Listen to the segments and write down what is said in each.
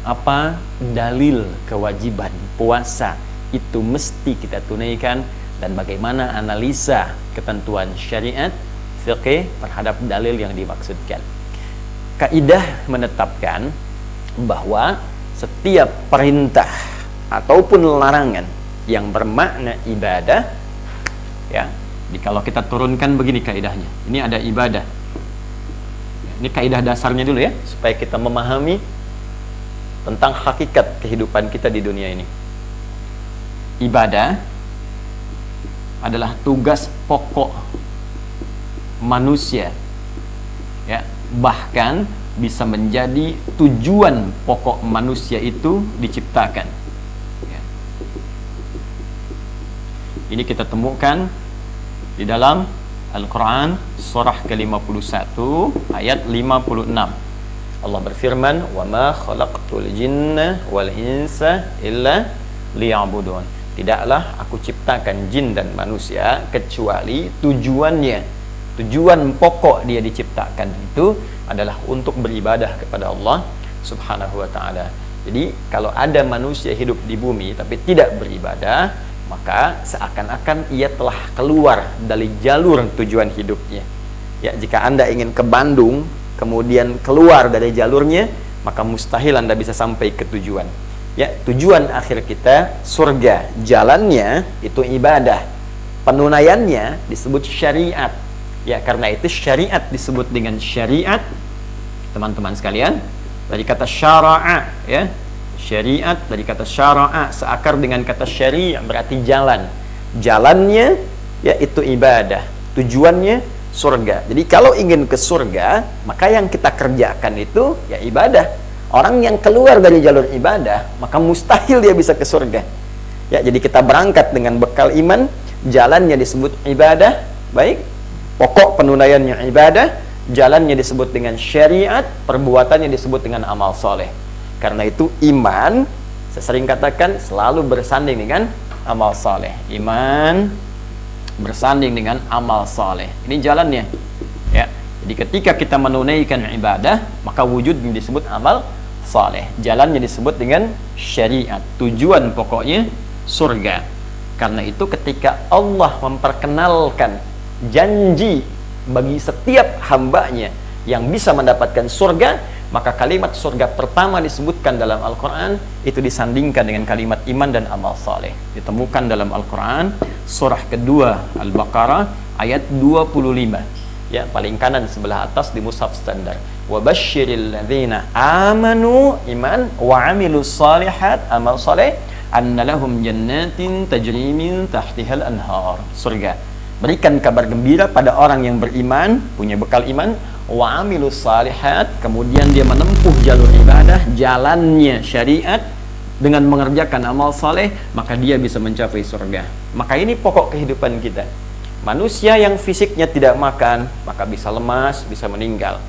apa dalil kewajiban puasa itu mesti kita tunaikan, dan bagaimana analisa ketentuan syariat fiqih terhadap dalil yang dimaksudkan. Kaidah menetapkan bahwa setiap perintah ataupun larangan yang bermakna ibadah, ya, kalau kita turunkan begini kaidahnya. Ini ada ibadah. Ini kaidah dasarnya dulu ya, supaya kita memahami tentang hakikat kehidupan kita di dunia ini. Ibadah adalah tugas pokok manusia, ya, bahkan bisa menjadi tujuan pokok manusia itu diciptakan, ya. Ini kita temukan di dalam Al-Quran surah ke-51 ayat 56. Allah berfirman, "Wa ma khalaqtul jinna wal insa illa liya'budun." Tidaklah aku ciptakan jin dan manusia kecuali tujuan pokok dia diciptakan itu adalah untuk beribadah kepada Allah Subhanahu wa ta'ala. Jadi kalau ada manusia hidup di bumi tapi tidak beribadah, maka seakan-akan ia telah keluar dari jalur tujuan hidupnya. Ya, jika Anda ingin ke Bandung kemudian keluar dari jalurnya, maka mustahil Anda bisa sampai ke tujuan. Ya, tujuan akhir kita surga, jalannya itu ibadah, penunaiannya disebut syariat. Ya, karena itu syariat disebut dengan syariat, teman-teman sekalian, dari kata syara'a, ya. Syariat dari kata syara'a, seakar dengan kata syari' berarti jalan. Jalannya yaitu ibadah, tujuannya surga. Jadi kalau ingin ke surga, maka yang kita kerjakan itu ya ibadah. Orang yang keluar dari jalur ibadah, maka mustahil dia bisa ke surga. Ya, jadi kita berangkat dengan bekal iman, jalannya disebut ibadah, baik. Pokok penunaiannya ibadah, jalannya disebut dengan syariat, perbuatannya disebut dengan amal soleh. Karena itu iman, saya sering katakan, selalu bersanding dengan amal soleh. Iman bersanding dengan amal soleh. Ini jalannya. Ya. Jadi ketika kita menunaikan ibadah, maka wujudnya disebut amal soleh. Jalannya disebut dengan syariat. Tujuan pokoknya surga. Karena itu ketika Allah memperkenalkan janji bagi setiap hambanya yang bisa mendapatkan surga, maka kalimat surga pertama disebutkan dalam Al-Quran itu disandingkan dengan kalimat iman dan amal saleh. Ditemukan dalam Al-Quran surah kedua Al-Baqarah ayat 25, ya, paling kanan sebelah atas di mushaf standar. Wa basyiril ladzina amanu iman wa amilus salihat amal saleh anna lahum jannatin tajri min tahtihal anhar. Surga. Berikan kabar gembira pada orang yang beriman, punya bekal iman, wa amilus salihat, kemudian dia menempuh jalur ibadah, jalannya syariat dengan mengerjakan amal saleh, maka dia bisa mencapai surga. Maka ini pokok kehidupan kita. Manusia yang fisiknya tidak makan, maka bisa lemas, bisa meninggal.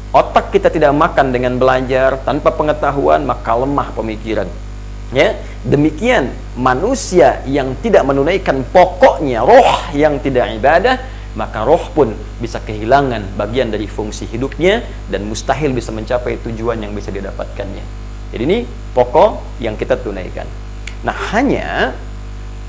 Otak kita tidak makan dengan belajar, tanpa pengetahuan, maka lemah pemikiran. Ya, demikian manusia yang tidak menunaikan pokoknya roh yang tidak ibadah, maka roh pun bisa kehilangan bagian dari fungsi hidupnya dan mustahil bisa mencapai tujuan yang bisa didapatkannya. Jadi ini pokok yang kita tunaikan. Nah, hanya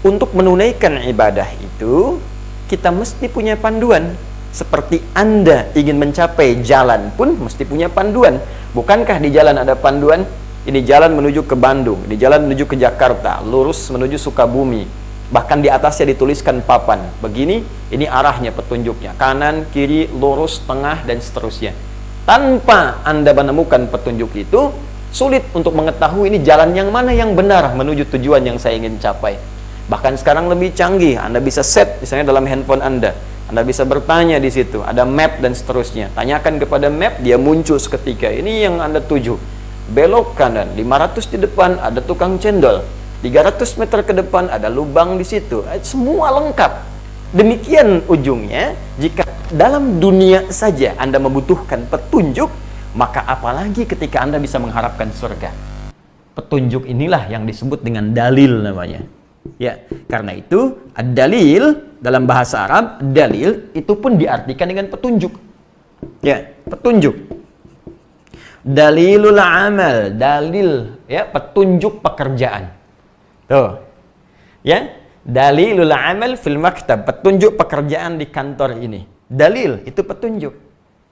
untuk menunaikan ibadah itu kita mesti punya panduan. Seperti Anda ingin mencapai jalan pun mesti punya panduan. Bukankah di jalan ada panduan? Ini jalan menuju ke Bandung, di jalan menuju ke Jakarta, lurus menuju Sukabumi. Bahkan di atasnya dituliskan papan. Begini, ini arahnya, petunjuknya. Kanan, kiri, lurus, tengah, dan seterusnya. Tanpa Anda menemukan petunjuk itu, sulit untuk mengetahui ini jalan yang mana yang benar menuju tujuan yang saya ingin capai. Bahkan sekarang lebih canggih, Anda bisa set misalnya dalam handphone Anda. Anda bisa bertanya di situ, ada map dan seterusnya. Tanyakan kepada map, dia muncul seketika. Ini yang Anda tuju. Belok kanan, 500 di depan ada tukang cendol. 300 meter ke depan ada lubang di situ. Semua lengkap. Demikian ujungnya, jika dalam dunia saja Anda membutuhkan petunjuk, maka apalagi ketika Anda bisa mengharapkan surga. Petunjuk inilah yang disebut dengan dalil namanya. Ya, karena itu ad-dalil dalam bahasa Arab, dalil itu pun diartikan dengan petunjuk. Ya, petunjuk. dalilul amal, dalil ya, petunjuk pekerjaan. Tuh. Ya, dalilul amal fil maktab, petunjuk pekerjaan di kantor ini. Dalil itu petunjuk.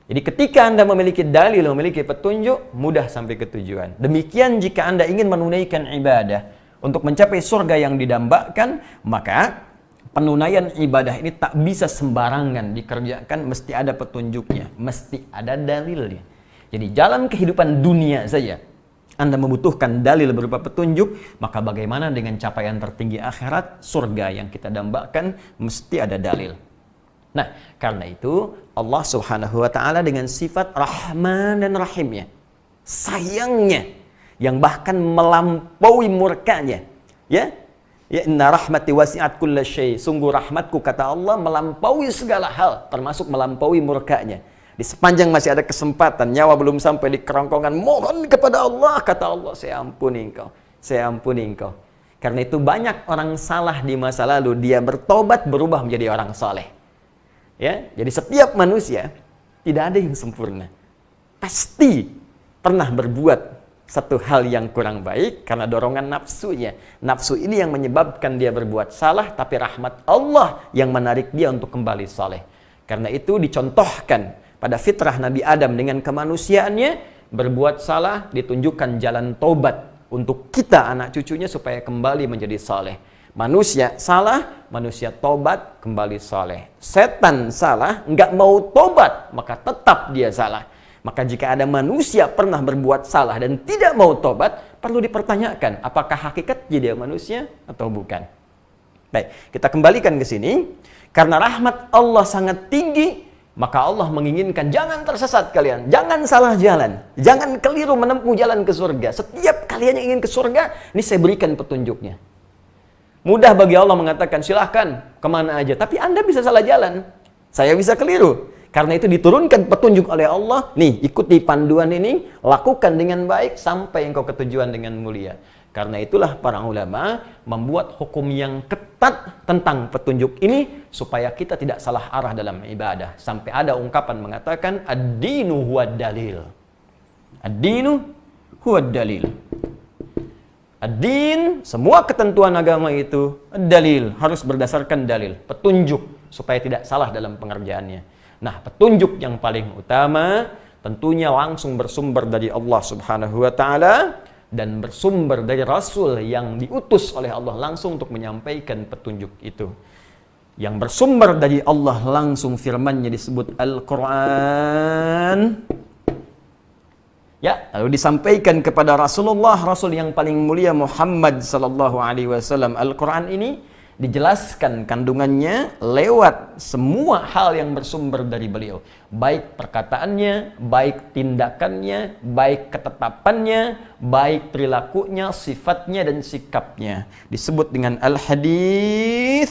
Jadi ketika Anda memiliki dalil, memiliki petunjuk, mudah sampai ke tujuan. Demikian jika Anda ingin menunaikan ibadah untuk mencapai surga yang didambakan, maka penunaian ibadah ini tak bisa sembarangan dikerjakan, mesti ada petunjuknya, mesti ada dalilnya. Jadi dalam kehidupan dunia saja Anda membutuhkan dalil berupa petunjuk, maka bagaimana dengan capaian tertinggi akhirat, surga yang kita dambakan, mesti ada dalil. Nah, karena itu Allah Subhanahu wa taala dengan sifat Rahman dan Rahimnya, sayangnya yang bahkan melampaui murkanya, ya. Ya, inna rahmati wasi'at kulla syai. Sungguh rahmatku, kata Allah, melampaui segala hal, termasuk melampaui murkanya. Di sepanjang masih ada kesempatan, nyawa belum sampai di kerongkongan, mohon kepada Allah, kata Allah, saya ampuni engkau, saya ampuni engkau. Karena itu banyak orang salah di masa lalu, dia bertobat berubah menjadi orang saleh. Ya, jadi setiap manusia tidak ada yang sempurna. Pasti pernah berbuat satu hal yang kurang baik karena dorongan nafsunya. Nafsu ini yang menyebabkan dia berbuat salah, tapi rahmat Allah yang menarik dia untuk kembali saleh. Karena itu dicontohkan pada fitrah Nabi Adam dengan kemanusiaannya, berbuat salah ditunjukkan jalan tobat untuk kita anak cucunya supaya kembali menjadi saleh. Manusia salah, manusia tobat, kembali saleh. Setan salah, nggak mau tobat, maka tetap dia salah. Maka jika ada manusia pernah berbuat salah dan tidak mau tobat, perlu dipertanyakan apakah hakikatnya dia manusia atau bukan. Baik, kita kembalikan ke sini. Karena rahmat Allah sangat tinggi, maka Allah menginginkan jangan tersesat kalian, jangan salah jalan, jangan keliru menempuh jalan ke surga. Setiap kalian yang ingin ke surga, ini saya berikan petunjuknya. Mudah bagi Allah mengatakan silahkan kemana aja, tapi Anda bisa salah jalan, saya bisa keliru. Karena itu diturunkan petunjuk oleh Allah. Nih, ikuti panduan ini, lakukan dengan baik sampai engkau ke tujuan dengan mulia. Karena itulah para ulama membuat hukum yang ketat tentang petunjuk ini supaya kita tidak salah arah dalam ibadah. Sampai ada ungkapan mengatakan ad-dinu huwad dalil. Ad-dinu huwad dalil. Ad-din, semua ketentuan agama itu dalil, harus berdasarkan dalil, petunjuk supaya tidak salah dalam pengerjaannya. Nah, petunjuk yang paling utama tentunya langsung bersumber dari Allah Subhanahu wa taala dan bersumber dari Rasul yang diutus oleh Allah langsung untuk menyampaikan petunjuk itu. Yang bersumber dari Allah langsung, firman-Nya disebut Al-Qur'an. Ya, lalu disampaikan kepada Rasulullah, Rasul yang paling mulia Muhammad sallallahu alaihi wasallam. Al-Qur'an ini dijelaskan kandungannya lewat semua hal yang bersumber dari beliau. Baik perkataannya, baik tindakannya, baik ketetapannya, baik perilakunya, sifatnya, dan sikapnya. Disebut dengan al-hadis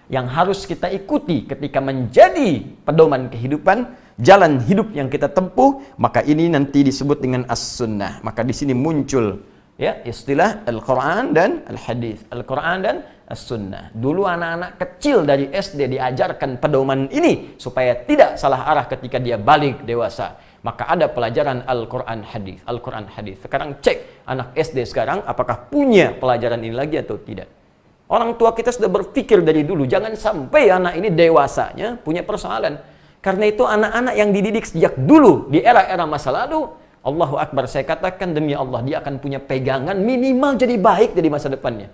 yang harus kita ikuti ketika menjadi pedoman kehidupan, jalan hidup yang kita tempuh, maka ini nanti disebut dengan as-sunnah. Maka di sini muncul ya istilah Al-Quran dan Al-Hadis. Al-Quran dan As-Sunnah. Dulu anak-anak kecil dari SD diajarkan pedoman ini supaya tidak salah arah ketika dia balik dewasa. Maka ada pelajaran Al-Quran Hadis. Al-Quran Hadis. Sekarang cek anak SD sekarang apakah punya pelajaran ini lagi atau tidak. Orang tua kita sudah berpikir dari dulu, jangan sampai anak ini dewasanya punya persoalan. Karena itu anak-anak yang dididik sejak dulu di era-era masa lalu, Allahu Akbar, saya katakan demi Allah, dia akan punya pegangan minimal jadi baik dari masa depannya.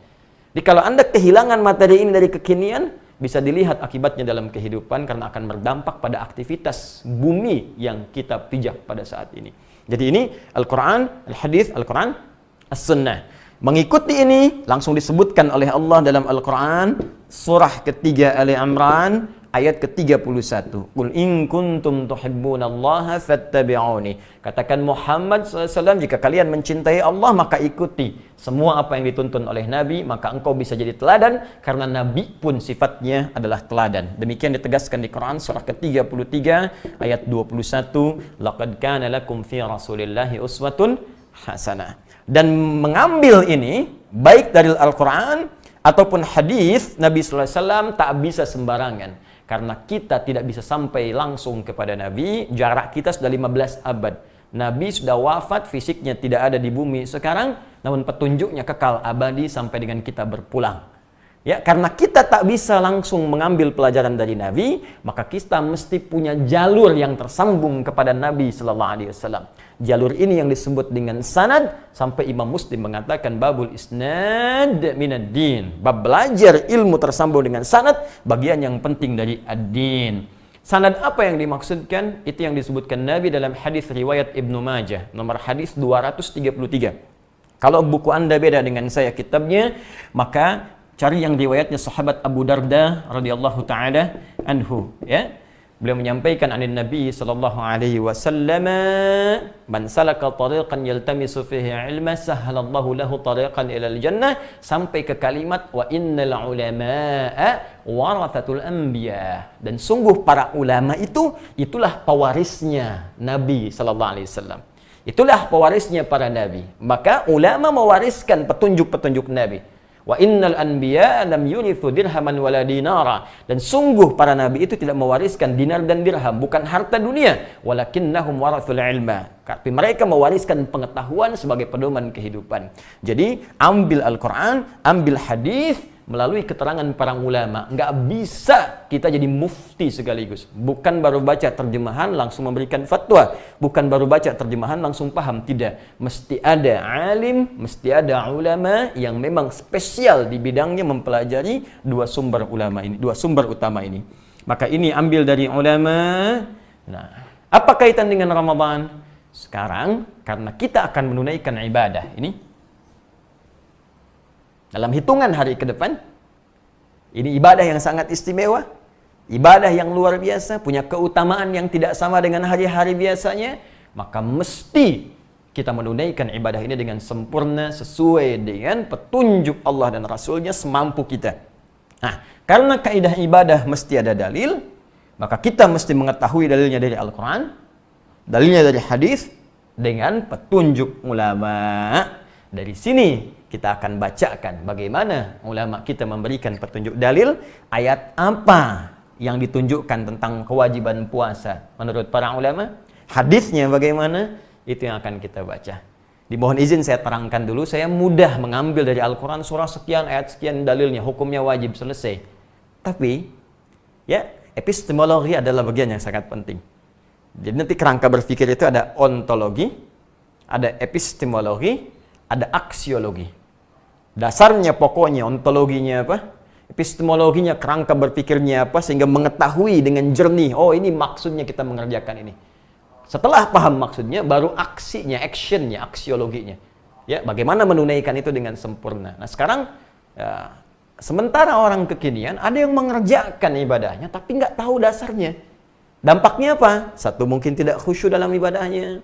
Jadi kalau Anda kehilangan materi ini dari kekinian, bisa dilihat akibatnya dalam kehidupan karena akan berdampak pada aktivitas bumi yang kita pijak pada saat ini. Jadi ini Al-Quran, Al-Hadis, Al-Quran, As-Sunnah. Mengikuti ini langsung disebutkan oleh Allah dalam Al-Quran, surah ketiga Ali Imran, ayat ke-31. Qul in kuntum tuhibbunallaha fattabi'uni. Katakan Muhammad SAW, jika kalian mencintai Allah, maka ikuti semua apa yang dituntun oleh Nabi, maka engkau bisa jadi teladan, karena Nabi pun sifatnya adalah teladan. Demikian ditegaskan di Quran surah ke-33 ayat 21. Laqad kana lakum fi Rasulillahi uswatun hasanah. Dan mengambil ini baik dari Al-Quran ataupun hadis Nabi SAW tak bisa sembarangan. Karena kita tidak bisa sampai langsung kepada Nabi, jarak kita sudah 15 abad. Nabi sudah wafat, fisiknya tidak ada di bumi sekarang, namun petunjuknya kekal abadi sampai dengan kita berpulang. Ya, karena kita tak bisa langsung mengambil pelajaran dari Nabi, maka kita mesti punya jalur yang tersambung kepada Nabi sallallahu alaihi wasallam. Jalur ini yang disebut dengan sanad, sampai Imam Muslim mengatakan babul isnad minad din. Bab belajar ilmu tersambung dengan sanad, bagian yang penting dari ad-din. Sanad apa yang dimaksudkan? Itu yang disebutkan Nabi dalam hadis riwayat Ibnu Majah, nomor hadis 233. Kalau buku Anda beda dengan saya kitabnya, maka cari yang riwayatnya sahabat Abu Darda radhiyallahu taala anhu, ya. Beliau menyampaikan anin Nabi sallallahu alaihi wasallam, "Man salaka tariqan yaltamisu fihi ilma sahhalallahu lahu tariqan ilal jannah," sampai ke kalimat wa innal ulama'a warathatul anbiya. Dan sungguh para ulama itulah pewarisnya Nabi sallallahu alaihi wasallam. Itulah pewarisnya para nabi. Maka ulama mewariskan petunjuk-petunjuk Nabi. Wa innal anbiya lam yurithu dirhaman wala dinara. Dan sungguh para nabi itu tidak mewariskan dinar dan dirham, bukan harta dunia, walakinnahum warathul ilma. Tapi mereka mewariskan pengetahuan sebagai pedoman kehidupan. Jadi ambil Al-Quran, ambil hadis melalui keterangan para ulama. Nggak bisa kita jadi mufti sekaligus. Bukan baru baca terjemahan langsung memberikan fatwa, bukan baru baca terjemahan langsung paham. Tidak, mesti ada alim, mesti ada ulama yang memang spesial di bidangnya mempelajari dua sumber ulama ini, dua sumber utama ini. Maka ini ambil dari ulama. Nah, apa kaitan dengan Ramadan? Sekarang karena kita akan menunaikan ibadah ini dalam hitungan hari ke depan, ini ibadah yang sangat istimewa, ibadah yang luar biasa, punya keutamaan yang tidak sama dengan hari-hari biasanya, maka mesti kita menunaikan ibadah ini dengan sempurna sesuai dengan petunjuk Allah dan Rasulnya semampu kita. Nah, karena kaidah ibadah mesti ada dalil, maka kita mesti mengetahui dalilnya dari Al-Quran, dalilnya dari hadis, dengan petunjuk ulama. Dari sini kita akan bacakan bagaimana ulama kita memberikan petunjuk dalil, ayat apa yang ditunjukkan tentang kewajiban puasa menurut para ulama, hadisnya bagaimana, itu yang akan kita baca. Dimohon izin saya terangkan dulu, saya mudah mengambil dari Al-Quran surah sekian, ayat sekian, dalilnya, hukumnya wajib, selesai. Tapi, ya, epistemologi adalah bagian yang sangat penting. Jadi nanti kerangka berpikir itu ada ontologi, ada epistemologi, ada aksiologi. Dasarnya pokoknya ontologinya apa? Epistemologinya, kerangka berpikirnya apa, sehingga mengetahui dengan jernih, oh ini maksudnya kita mengerjakan ini. Setelah paham maksudnya, baru aksinya, actionnya, aksiologinya. Ya, bagaimana menunaikan itu dengan sempurna. Nah sekarang, ya, sementara orang kekinian ada yang mengerjakan ibadahnya, tapi nggak tahu dasarnya. Dampaknya apa? Satu, mungkin tidak khusyuk dalam ibadahnya.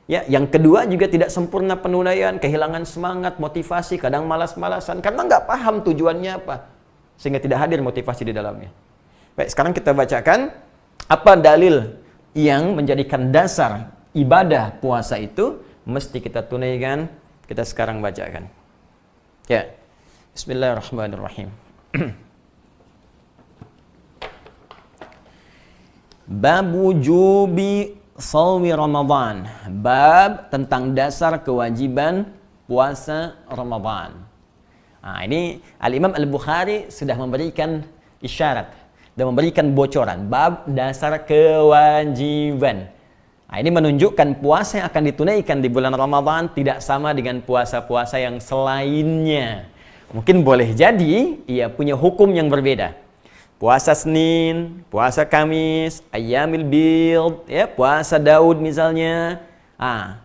Ya, yang kedua juga tidak sempurna penunaian, kehilangan semangat, motivasi, kadang malas-malasan karena nggak paham tujuannya apa, sehingga tidak hadir motivasi di dalamnya. Baik, sekarang kita bacakan apa dalil yang menjadikan dasar ibadah puasa itu mesti kita tunaikan. Kita sekarang bacakan. Ya, Bismillahirrahmanirrahim. Bab wujubi shaumi Ramadan, bab tentang dasar kewajiban puasa Ramadan. Nah, ini Al-Imam Al-Bukhari sudah memberikan isyarat dan memberikan bocoran bab dasar kewajiban. Nah, ini menunjukkan puasa yang akan ditunaikan di bulan Ramadan tidak sama dengan puasa-puasa yang selainnya. Mungkin boleh jadi ia punya hukum yang berbeda. Puasa Senin, puasa Kamis, Ayyamil Bid, ya, puasa Daud misalnya.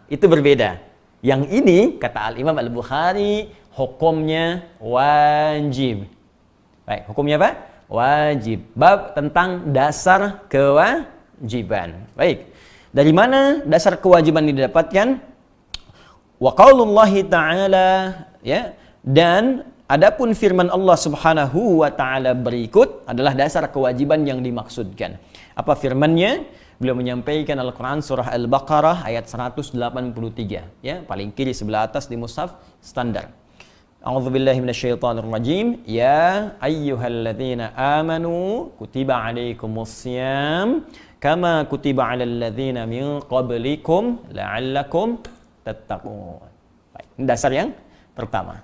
Itu berbeda. Yang ini kata Al-Imam Al-Bukhari hukumnya wajib. Baik, hukumnya apa? Wajib. Bab tentang dasar kewajiban. Baik. Dari mana dasar kewajiban didapatkan? Wa qaulullahi ta'ala, ya, dan adapun firman Allah Subhanahu wa taala berikut adalah dasar kewajiban yang dimaksudkan. Apa firman-Nya? Beliau menyampaikan Al-Qur'an surah Al-Baqarah ayat 183, ya, paling kiri sebelah atas di mushaf standar. A'udzubillahi minasyaitonirrajim. Ya ayyuhalladzina amanu kutiba alaikumussyam kama kutiba 'alal ladzina min qablikum la'allakum tattaqun. Baik, ini dasar yang pertama.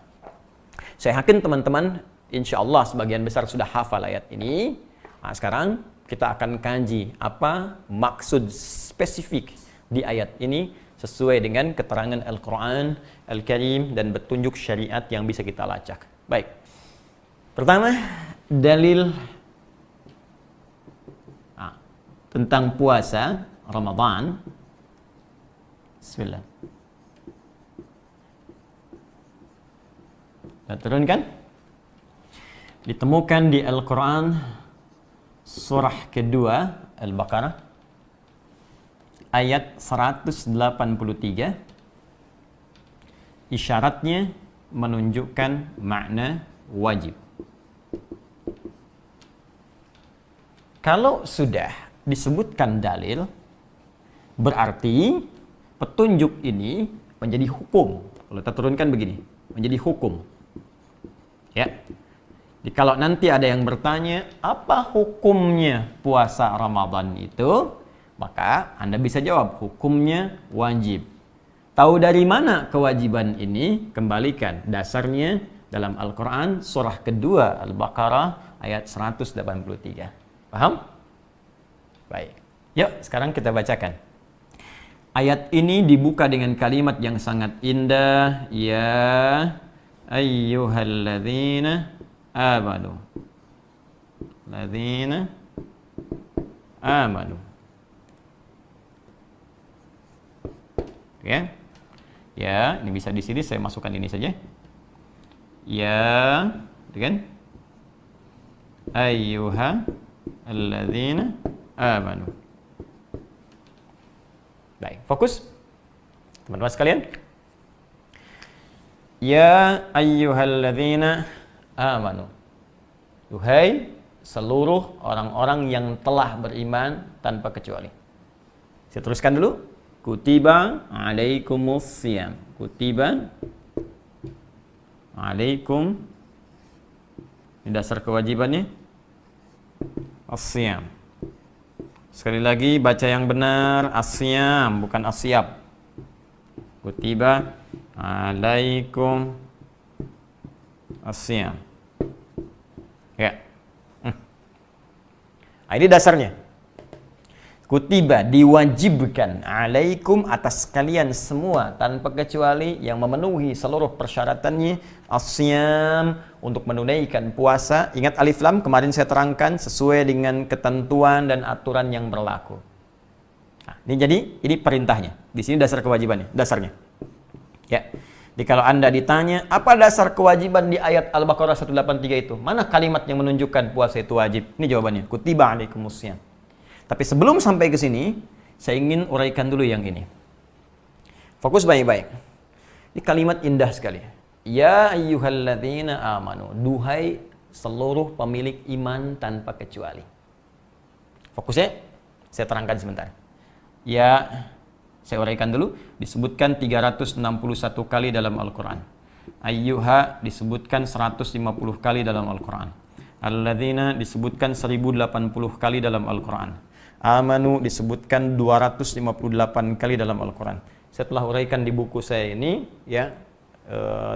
Saya yakin teman-teman insyaallah sebagian besar sudah hafal ayat ini. Nah, sekarang kita akan kaji apa maksud spesifik di ayat ini sesuai dengan keterangan Al-Quran Al-Karim dan petunjuk syariat yang bisa kita lacak. Baik. Pertama, dalil tentang puasa Ramadan. Bismillah. Kita turunkan. Ditemukan di Al-Quran surah kedua Al-Baqarah ayat 183. Isyaratnya menunjukkan makna wajib. Kalau sudah disebutkan dalil, berarti petunjuk ini menjadi hukum. Kalau kita turunkan begini, menjadi hukum. Ya. Jadi kalau nanti ada yang bertanya, apa hukumnya puasa Ramadan itu? Maka Anda bisa jawab, hukumnya wajib. Tahu dari mana kewajiban ini? Kembalikan dasarnya dalam Al-Quran surah kedua Al-Baqarah ayat 183. Paham? Baik. Yuk, sekarang kita bacakan. Ayat ini dibuka dengan kalimat yang sangat indah. Ya ayyuhalladzina amanu. Ladzina amanu. Ya. Ya, ini bisa di sini saya masukkan ini saja. Ya, kan? Ayyuha alladzina amanu. Baik, fokus. Teman-teman sekalian. Ya ayyuhalladzina amanu. Duhai seluruh orang-orang yang telah beriman tanpa kecuali. Saya teruskan dulu. Kutiba alaikumus siyam. Kutiba alaikum. Ini dasar kewajibannya. As-siyam. Sekali lagi baca yang benar, as-siyam bukan as-siyab. Kutiba alaikum as-siyam. Ya. Nah, ini dasarnya. Kutiba diwajibkan alaikum atas kalian semua tanpa kecuali yang memenuhi seluruh persyaratannya as-siyam untuk menunaikan puasa. Ingat alif lam kemarin saya terangkan sesuai dengan ketentuan dan aturan yang berlaku. Nah, ini perintahnya. Di sini dasar kewajibannya, dasarnya. Ya. Jadi kalau Anda ditanya, apa dasar kewajiban di ayat Al-Baqarah 183 itu? Mana kalimat yang menunjukkan puasa itu wajib? Ini jawabannya. Kutiba alaikumus siyam. Tapi sebelum sampai ke sini, saya ingin uraikan dulu yang ini. Fokus baik-baik. Ini kalimat indah sekali. Ya ayyuhalladzina amanu. Duhai seluruh pemilik iman tanpa kecuali. Fokusnya, saya terangkan sebentar. Ya, saya uraikan dulu. Disebutkan 361 kali dalam Al-Quran. Ayyuha disebutkan 150 kali dalam Al-Quran. Alladzina disebutkan 1080 kali dalam Al-Quran. Amanu disebutkan 258 kali dalam Al-Quran. Saya telah uraikan di buku saya ini, ya,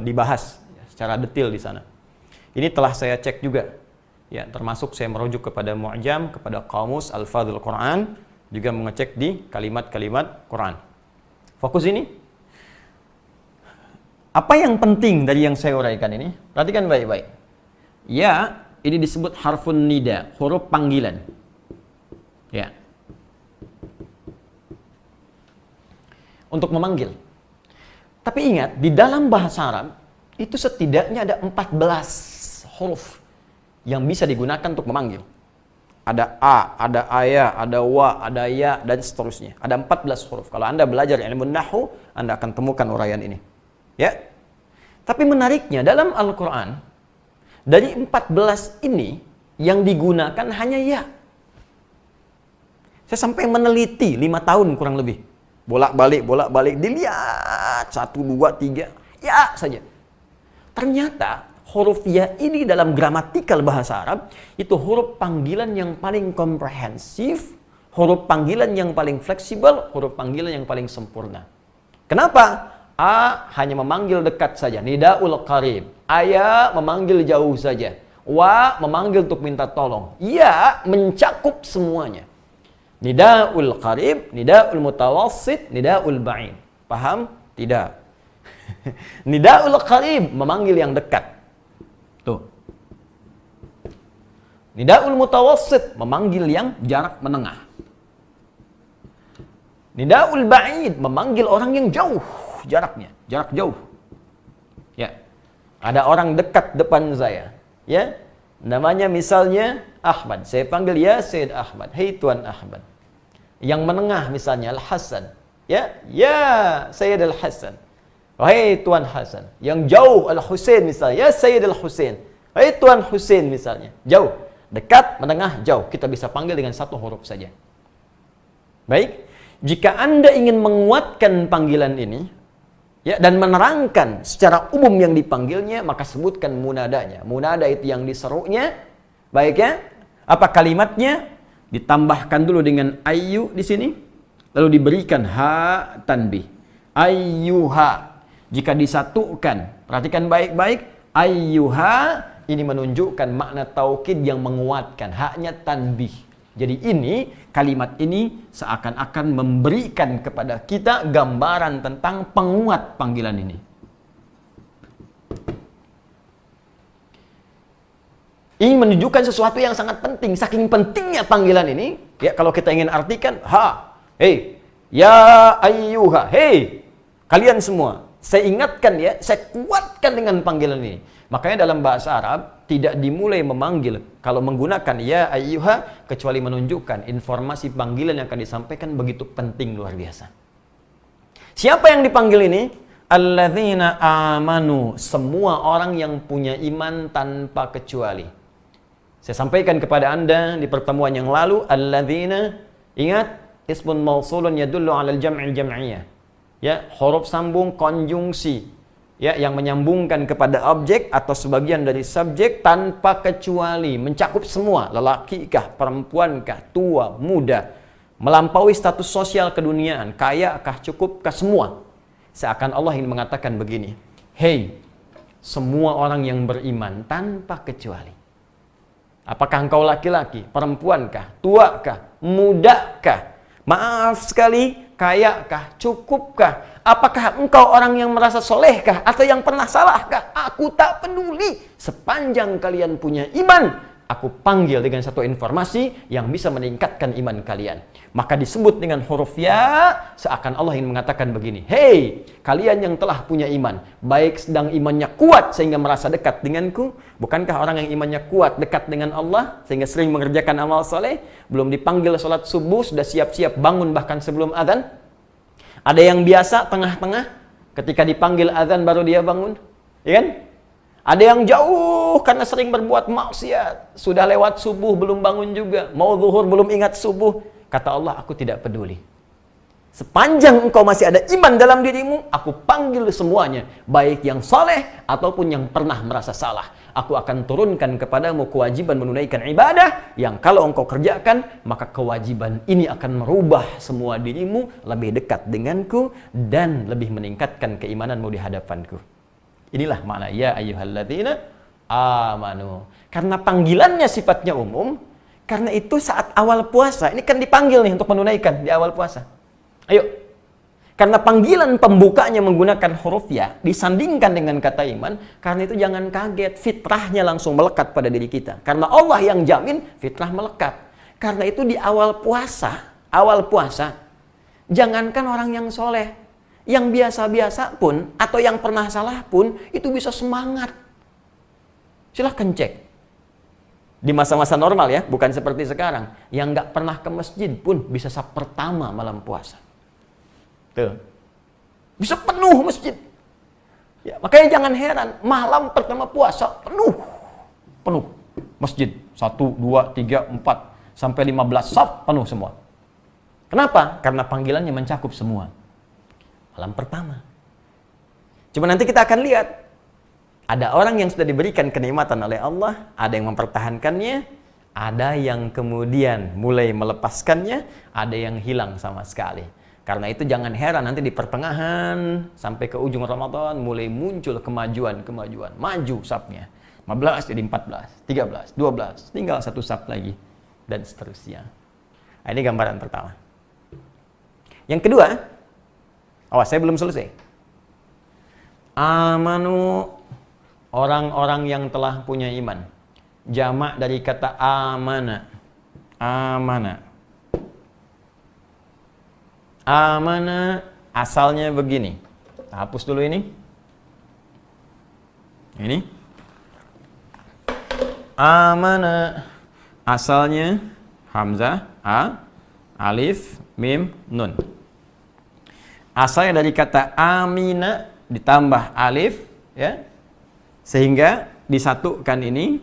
dibahas secara detail di sana. Ini telah saya cek juga, ya, termasuk saya merujuk kepada Mu'jam, kepada Qamus Al-Fadhil Quran, juga mengecek di kalimat-kalimat Quran. Fokus ini. Apa yang penting dari yang saya uraikan ini? Perhatikan baik-baik. Ya, ini disebut harfun nida, huruf panggilan. Ya. Untuk memanggil. Tapi ingat, di dalam bahasa Arab itu setidaknya ada 14 huruf yang bisa digunakan untuk memanggil. Ada a, ada aya, ada wa, ada ya, dan seterusnya. Ada 14 huruf. Kalau Anda belajar ilmu nahwu, Anda akan temukan uraian ini. Ya. Tapi menariknya dalam Al-Qur'an dari 14 ini yang digunakan hanya ya. Saya sampai meneliti 5 tahun kurang lebih. Bolak-balik, dilihat 1, 2, 3, ya saja. Ternyata huruf ya ini dalam gramatikal bahasa Arab itu huruf panggilan yang paling komprehensif, huruf panggilan yang paling fleksibel, huruf panggilan yang paling sempurna. Kenapa? A hanya memanggil dekat saja, nidaul qarib. Aya memanggil jauh saja. Wa memanggil untuk minta tolong. Ya mencakup semuanya. Nidaul qarib, nidaul mutawassit, nidaul ba'id. Paham? Tidak. Nidaul qarib memanggil yang dekat. Tuh. Nidaul mutawassit memanggil yang jarak menengah. Nidaul ba'id memanggil orang yang jauh jaraknya, jarak jauh. Ya. Ada orang dekat depan saya, ya. Namanya misalnya Ahmad. Saya panggil ya Sayyid Ahmad. Hei Tuan Ahmad. Yang menengah misalnya Al-Hasan. Ya, ya Sayyid Al-Hasan. Hei Tuan Hasan. Yang jauh Al-Husain misalnya, ya Sayyid Al-Husain. Hei Tuan Husain misalnya. Jauh, dekat, menengah, jauh. Kita bisa panggil dengan satu huruf saja. Baik. Jika Anda ingin menguatkan panggilan ini, ya, dan menerangkan secara umum yang dipanggilnya, maka sebutkan munadanya. Munada itu yang diserunya, baik ya. Apa kalimatnya? Ditambahkan dulu dengan ayu di sini, lalu diberikan ha tanbih. Ayyuha. Jika disatukan, perhatikan baik-baik, ayyuha ini menunjukkan makna taukid yang menguatkan, haknya tanbih. Jadi ini, kalimat ini seakan-akan memberikan kepada kita gambaran tentang penguat panggilan ini. Ini menunjukkan sesuatu yang sangat penting. Saking pentingnya panggilan ini, ya kalau kita ingin artikan, hei, ya ayyuha, hei, kalian semua. Saya ingatkan ya, saya kuatkan dengan panggilan ini. Makanya dalam bahasa Arab tidak dimulai memanggil kalau menggunakan ya ayyuha kecuali menunjukkan informasi panggilan yang akan disampaikan begitu penting luar biasa. Siapa yang dipanggil ini? Alladzina amanu, semua orang yang punya iman tanpa kecuali. Saya sampaikan kepada Anda di pertemuan yang lalu, alladzina, ingat ismun mausulun yadullu 'alal jam'il jam'iyah. Ya, huruf sambung konjungsi. Ya, yang menyambungkan kepada objek atau sebagian dari subjek tanpa kecuali, mencakup semua, lelaki kah, perempuan kah, tua, muda, melampaui status sosial keduniaan, kaya kah, cukup kah, semua. Seakan Allah ingin mengatakan begini, hei, semua orang yang beriman tanpa kecuali. Apakah engkau laki-laki, perempuan kah, tua kah, muda kah, maaf sekali, kaya kah, cukup kah? Apakah engkau orang yang merasa solehkah atau yang pernah salahkah? Aku tak peduli. Sepanjang kalian punya iman, aku panggil dengan satu informasi yang bisa meningkatkan iman kalian. Maka disebut dengan huruf ya, seakan Allah ingin mengatakan begini, hei, kalian yang telah punya iman, baik sedang imannya kuat sehingga merasa dekat denganku, bukankah orang yang imannya kuat dekat dengan Allah sehingga sering mengerjakan amal soleh, belum dipanggil sholat subuh, sudah siap-siap bangun bahkan sebelum adzan? Ada yang biasa tengah-tengah, ketika dipanggil azan baru dia bangun, ya kan? Ada yang jauh karena sering berbuat maksiat, sudah lewat subuh belum bangun juga, mau zuhur belum ingat subuh. Kata Allah, aku tidak peduli. Sepanjang engkau masih ada iman dalam dirimu, aku panggil semuanya, baik yang soleh ataupun yang pernah merasa salah. Aku akan turunkan kepadamu kewajiban menunaikan ibadah yang kalau engkau kerjakan, maka kewajiban ini akan merubah semua dirimu lebih dekat denganku dan lebih meningkatkan keimananmu di hadapanku. Inilah makna ya ayyuhalladzina amanu. Karena panggilannya sifatnya umum, karena itu saat awal puasa, ini kan dipanggil nih untuk menunaikan di awal puasa. Ayo. Karena panggilan pembukanya menggunakan huruf ya, disandingkan dengan kata iman, karena itu jangan kaget, fitrahnya langsung melekat pada diri kita. Karena Allah yang jamin, fitrah melekat. Karena itu di awal puasa, jangankan orang yang soleh, yang biasa-biasa pun, atau yang pernah salah pun, itu bisa semangat. Silahkan cek. Di masa-masa normal ya, bukan seperti sekarang. Yang nggak pernah ke masjid pun bisa saf pertama malam puasa. Tuh. Bisa penuh masjid. Ya, makanya jangan heran, malam pertama puasa penuh masjid. 1, 2, 3, 4 sampai 15 saf penuh semua. Kenapa? Karena panggilannya mencakup semua. Malam pertama. Cuma nanti kita akan lihat, ada orang yang sudah diberikan kenikmatan oleh Allah, ada yang mempertahankannya, Ada yang kemudian mulai melepaskannya, ada yang hilang sama sekali. Karena itu jangan heran nanti di pertengahan sampai ke ujung Ramadan mulai muncul kemajuan. Maju sapnya. 15 jadi 14, 13, 12, tinggal satu sap lagi dan seterusnya. Nah, ini gambaran pertama. Yang kedua, awas saya belum selesai. Amanu, orang-orang yang telah punya iman. Jamak dari kata amana. Amana asalnya begini. Hapus dulu ini. Ini. Amana asalnya hamzah, alif, mim, nun. Asalnya dari kata amina ditambah alif, ya. Sehingga disatukan ini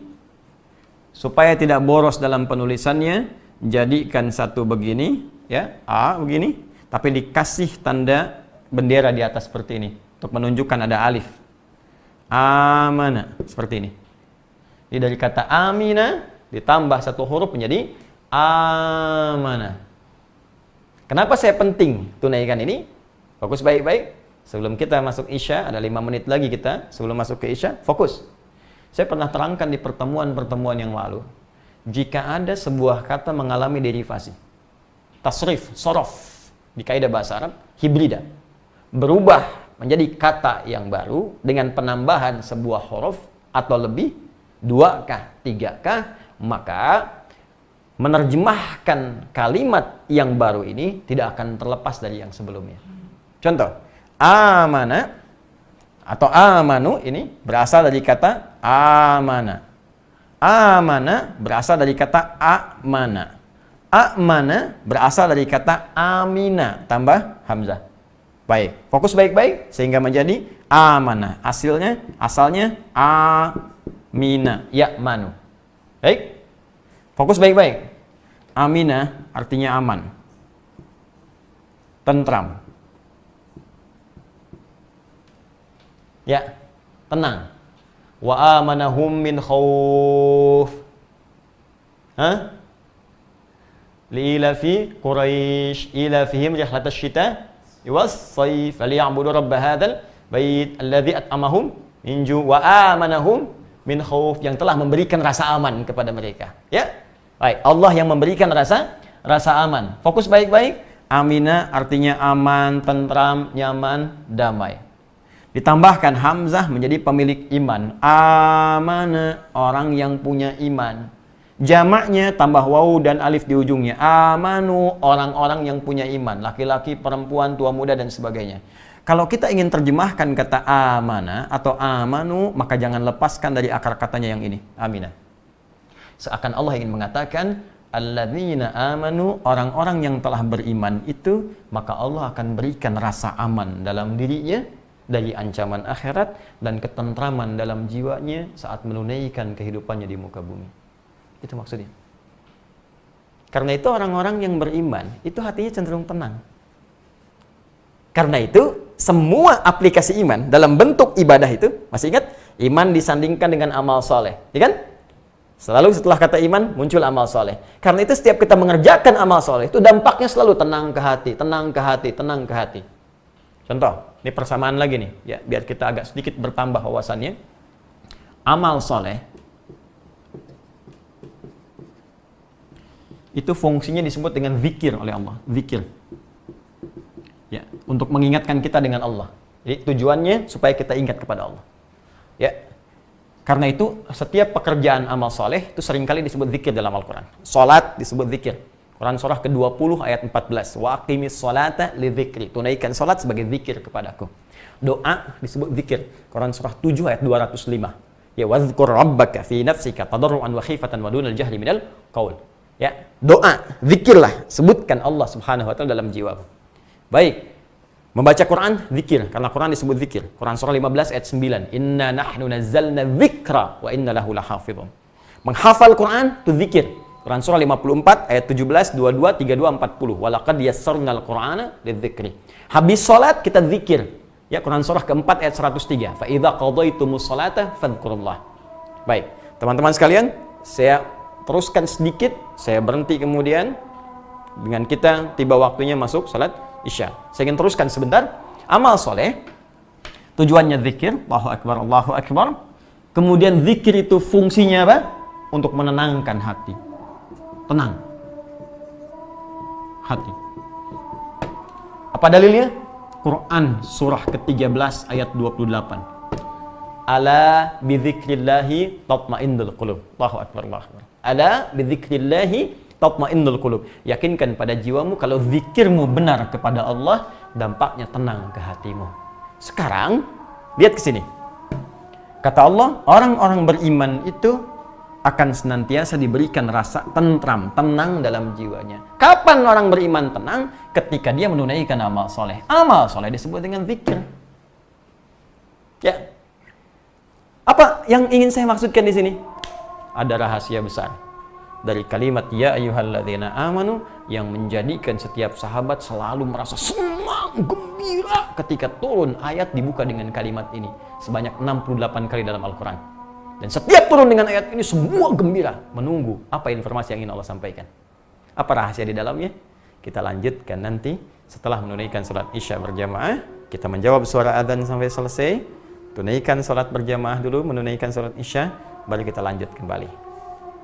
supaya tidak boros dalam penulisannya, jadikan satu begini, ya, A begini, tapi dikasih tanda bendera di atas seperti ini untuk menunjukkan ada alif. Amana seperti ini. Jadi dari kata amina ditambah satu huruf menjadi amana. Kenapa saya penting tunaikan ini? Fokus baik-baik. Sebelum kita masuk Isya, ada 5 menit lagi kita sebelum masuk ke Isya, fokus. Saya pernah terangkan di pertemuan-pertemuan yang lalu, jika ada sebuah kata mengalami derivasi, tasrif, sorof, di kaidah bahasa Arab, hibrida, berubah menjadi kata yang baru dengan penambahan sebuah huruf atau lebih, 2kah, 3kah, maka menerjemahkan kalimat yang baru ini tidak akan terlepas dari yang sebelumnya. Contoh, amana atau amanu ini berasal dari kata amana. Amana berasal dari kata amana. Amana berasal dari kata amina tambah hamzah. Baik, fokus baik-baik sehingga menjadi amana. Asalnya amina, ya manu. Baik. Fokus baik-baik. Amina artinya aman. Tentram. Ya, tenang. Wa amanahum min khauf. Li'ilafi Quraisy ilafihim rihlatasy syita was-sayf falyabudu rabb hadzal bait alladzi at'amahum min ju' wa amanahum min khauf, yang telah memberikan rasa aman kepada mereka. Ya. Baik, Allah yang memberikan rasa aman. Fokus baik-baik. Amina artinya aman, tentram, nyaman, damai. Ditambahkan hamzah menjadi pemilik iman. Amana, orang yang punya iman. Jamaknya tambah waw dan alif di ujungnya. Amanu, orang-orang yang punya iman. Laki-laki, perempuan, tua muda dan sebagainya. Kalau kita ingin terjemahkan kata amana atau amanu, maka jangan lepaskan dari akar katanya yang ini. Aminah. Seakan Allah ingin mengatakan, alladzina amanu, orang-orang yang telah beriman itu, maka Allah akan berikan rasa aman dalam dirinya dari ancaman akhirat dan ketentraman dalam jiwanya saat menunaikan kehidupannya di muka bumi. Itu maksudnya. Karena itu orang-orang yang beriman itu hatinya cenderung tenang. Karena itu semua aplikasi iman dalam bentuk ibadah itu, masih ingat? Iman disandingkan dengan amal soleh, ya kan? Selalu setelah kata iman muncul amal soleh. Karena itu setiap kita mengerjakan amal soleh itu dampaknya selalu tenang ke hati, tenang ke hati, tenang ke hati. Contoh, ini persamaan lagi nih, ya, biar kita agak sedikit bertambah wawasannya. Amal soleh itu fungsinya disebut dengan zikir oleh Allah, zikir. Ya, untuk mengingatkan kita dengan Allah. Jadi tujuannya supaya kita ingat kepada Allah. Ya. Karena itu setiap pekerjaan amal soleh itu seringkali disebut zikir dalam Al-Quran. Salat disebut zikir. Quran surah ke-20 ayat 14. Wa aqimis sholata lidzikri. Tunaikan salat sebagai zikir kepadaku. Doa disebut zikir. Quran surah 7 ayat 205. Ya wadzkur rabbaka fi nafsika tadarruan wa khifatan wa dunal jahri minal qaul. Ya, doa, zikirlah, sebutkan Allah Subhanahu wa taala dalam jiwamu. Baik. Membaca Quran zikir, karena Quran disebut zikir. Quran surah 15 ayat 9. Inna nahnu nazzalna dzikra wa inna lahu lahafizun. Menghafal Quran itu zikir. Quran surah 54 ayat 17, 22, 32, 40. Walaqad yassarnal Qur'ana lidzikri. Habis salat kita zikir. Ya, Quran surah keempat ayat 103. Fa idza qadaitumus salata fadhkurullah. Baik, teman-teman sekalian, saya teruskan sedikit, saya berhenti kemudian. Dengan kita tiba waktunya masuk salat Isya. Saya ingin teruskan sebentar. Amal soleh tujuannya zikir, Allahu Akbar, Allahu Akbar. Kemudian zikir itu fungsinya apa? Untuk menenangkan hati. Tenang hati. Apa dalilnya? Quran surah ke-13 ayat 28. Ala bidzikrillahi tatmainnul qulub. Allahu Akbar, Allahu Akbar. Ala bidzikrillahi tatmainnul qulub. Yakinkan pada jiwamu kalau zikirmu benar kepada Allah, dampaknya tenang ke hatimu. Sekarang lihat ke sini. Kata Allah, orang-orang beriman itu akan senantiasa diberikan rasa tentram, tenang dalam jiwanya. Kapan orang beriman tenang? Ketika dia menunaikan amal soleh. Amal soleh disebut dengan zikir. Ya. Apa yang ingin saya maksudkan di sini? Ada rahasia besar dari kalimat ya ayyuhalladzina amanu yang menjadikan setiap sahabat selalu merasa senang, gembira ketika turun ayat dibuka dengan kalimat ini sebanyak 68 kali dalam Al-Quran. Dan setiap turun dengan ayat ini semua gembira menunggu apa informasi yang ingin Allah sampaikan. Apa rahasia di dalamnya? Kita lanjutkan nanti setelah menunaikan salat Isya berjamaah. Kita menjawab suara adzan sampai selesai, tunaikan salat berjamaah dulu, menunaikan salat Isya, baru kita lanjut kembali.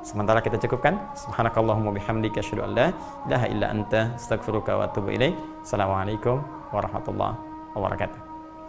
Sementara kita cukupkan. Subhanakallahumma bihamdika asyhadu an la ilaha illa anta astaghfiruka wa atubu ilaik. Assalamualaikum warahmatullahi wabarakatuh.